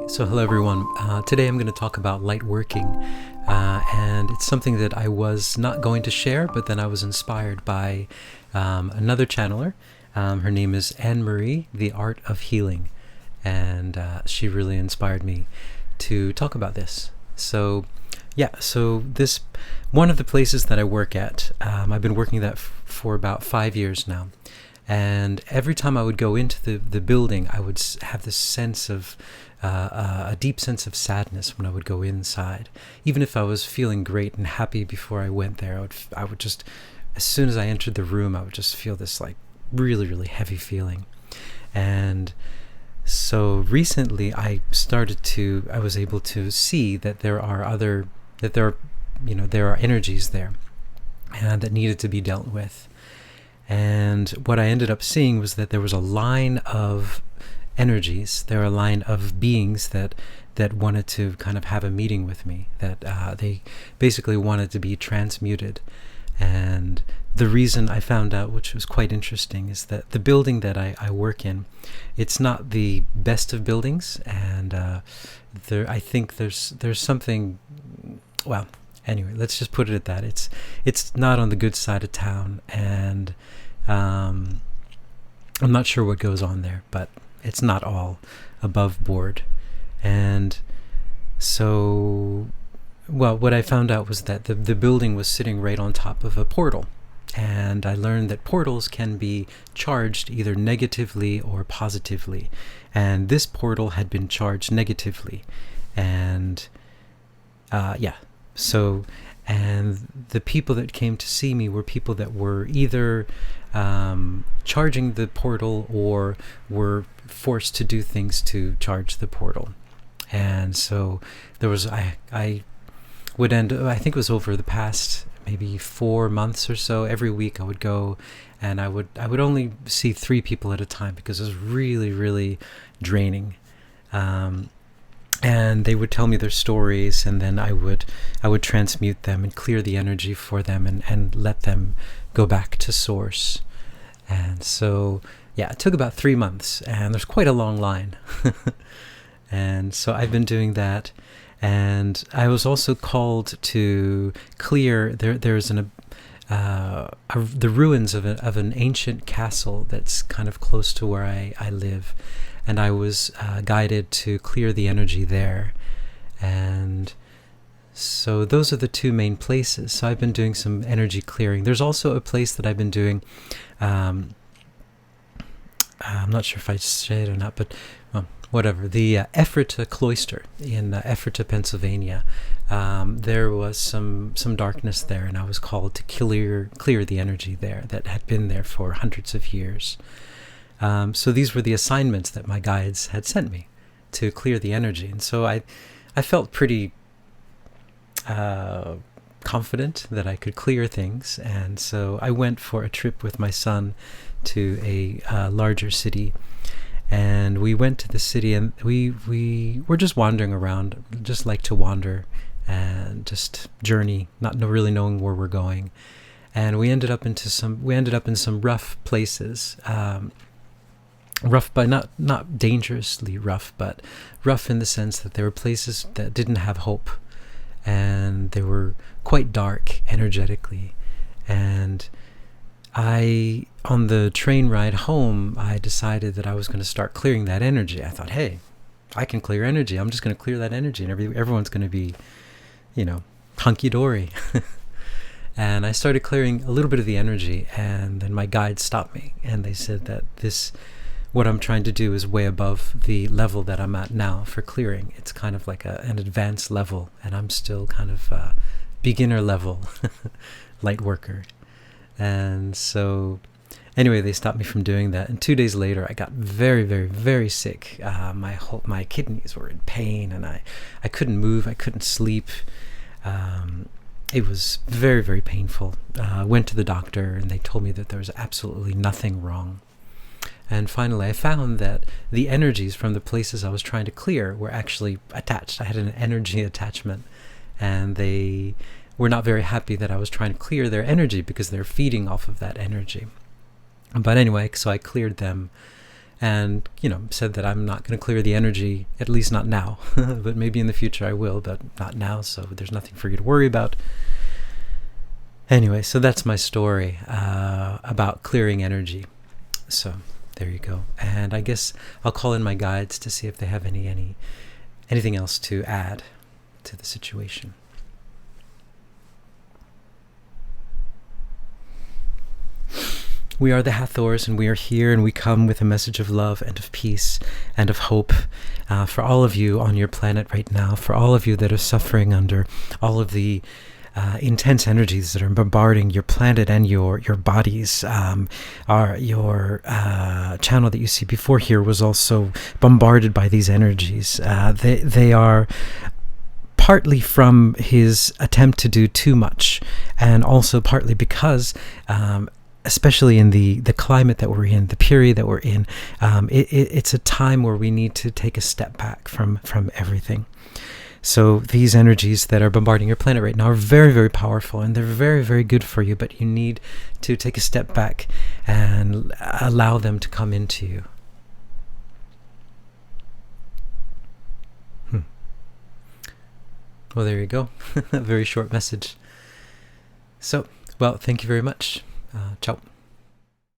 So hello everyone. Today I'm going to talk about light working, and it's something that I was not going to share, but then I was inspired by another channeler. Her name is Anne Marie, The Art of Healing, and she really inspired me to talk about this. So this one of the places that I work at, I've been working that for about 5 years now. And every time I would go into the building, I would have this sense of a deep sense of sadness when I would go inside. Even if I was feeling great and happy before I went there, I would just, as soon as I entered the room, I would just feel this like really, really heavy feeling. And so recently I was able to see that there are energies there and that needed to be dealt with. And what I ended up seeing was that there was a line of energies, there were a line of beings that wanted to kind of have a meeting with me, that they basically wanted to be transmuted. And the reason I found out, which was quite interesting, is that the building that I work in, it's not the best of buildings, and I think there's something, well, anyway, let's just put it at that. It's not on the good side of town, and I'm not sure what goes on there, but it's not all above board. And so, well, what I found out was that the building was sitting right on top of a portal. And I learned that portals can be charged either negatively or positively. And this portal had been charged negatively. And and the people that came to see me were people that were either charging the portal or were forced to do things to charge the portal. And so there was, I think it was over the past maybe 4 months or so, every week I would go, and I would only see 3 people at a time because it was really, really draining. And they would tell me their stories, and then I would transmute them and clear the energy for them and let them go back to source. And so, yeah, it took about 3 months, and there's quite a long line. And so I've been doing that. And I was also called to clear, there's the ruins of an ancient castle that's kind of close to where I live. And I was guided to clear the energy there. And so those are the 2 main places. So I've been doing some energy clearing. There's also a place that I've been doing, I'm not sure if I say it or not, but whatever, the Ephrata Cloister in Ephrata, Pennsylvania. There was some darkness there, and I was called to clear the energy there that had been there for hundreds of years. So these were the assignments that my guides had sent me to clear the energy. And so I felt pretty confident that I could clear things. And so I went for a trip with my son to a larger city. And we went to the city, and we were just wandering around, just like to wander and just journey, not really knowing where we're going. And we ended up in some rough places. Rough by not dangerously rough, but rough in the sense that there were places that didn't have hope, and they were quite dark energetically. And on the train ride home, I decided that I was going to start clearing that energy. I thought, hey, I can clear energy. I'm just going to clear that energy, and everyone's going to be, hunky-dory. And I started clearing a little bit of the energy, and then my guides stopped me, and they said that what I'm trying to do is way above the level that I'm at now for clearing. It's kind of like an advanced level, and I'm still kind of beginner level light worker. And so anyway, they stopped me from doing that. And 2 days later, I got very, very, very sick. My kidneys were in pain, and I couldn't move. I couldn't sleep. It was very, very painful. Went to the doctor, and they told me that there was absolutely nothing wrong. And finally, I found that the energies from the places I was trying to clear were actually attached. I had an energy attachment, and they were not very happy that I was trying to clear their energy because they're feeding off of that energy. But anyway, so I cleared them, and said that I'm not going to clear the energy, at least not now. But maybe in the future I will, but not now, so there's nothing for you to worry about. Anyway, so that's my story about clearing energy. So there you go. And I guess I'll call in my guides to see if they have anything else to add to the situation. We are the Hathors, and we are here, and we come with a message of love and of peace and of hope for all of you on your planet right now, for all of you that are suffering under all of the intense energies that are bombarding your planet and your bodies. Your channel that you see before here was also bombarded by these energies. They are partly from his attempt to do too much, and also partly because especially in the climate that we're in, the period that we're in, it's a time where we need to take a step back from everything. So these energies that are bombarding your planet right now are very, very powerful, and they're very, very good for you, but you need to take a step back and allow them to come into you. Well, there you go. A very short message. So, well, thank you very much. Ciao.